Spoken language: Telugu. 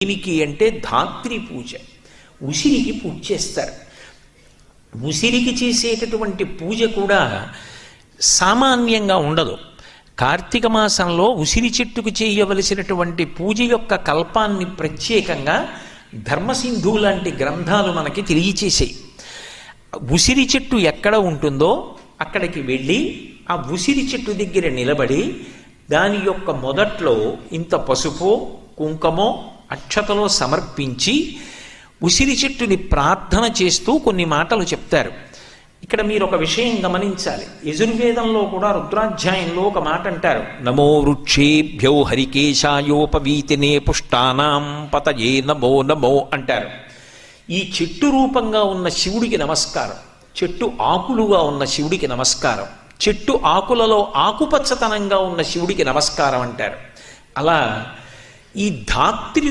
దీనికి అంటే ధాత్రి పూజ. ఉసిరికి పూజ చేస్తారు. ఉసిరికి చేసేటటువంటి పూజ కూడా సామాన్యంగా ఉండదు. కార్తీక మాసంలో ఉసిరి చెట్టుకు చేయవలసినటువంటి పూజ యొక్క కల్పాన్ని ప్రత్యేకంగా ధర్మసింధు లాంటి గ్రంథాలు మనకి తెలియచేసాయి. ఉసిరి చెట్టు ఎక్కడ ఉంటుందో అక్కడికి వెళ్ళి ఆ ఉసిరి చెట్టు దగ్గర నిలబడి దాని యొక్క మొదట్లో ఇంత పసుపు కుంకుమో అక్షతలో సమర్పించి ఉసిరి చెట్టుని ప్రార్థన చేస్తూ కొన్ని మాటలు చెప్తారు. ఇక్కడ మీరు ఒక విషయం గమనించాలి. యజుర్వేదంలో కూడా రుద్రాధ్యాయంలో ఒక మాట అంటారు, నమో వృక్షేభ్యో హరికేశాయోపవీతినే పుష్టానాం పతయే నమో నమో అంటారు. ఈ చెట్టు రూపంగా ఉన్న శివుడికి నమస్కారం, చెట్టు ఆకులుగా ఉన్న శివుడికి నమస్కారం, చెట్టు ఆకులలో ఆకుపచ్చతనంగా ఉన్న శివుడికి నమస్కారం అంటారు. అలా ఈ ధాత్రి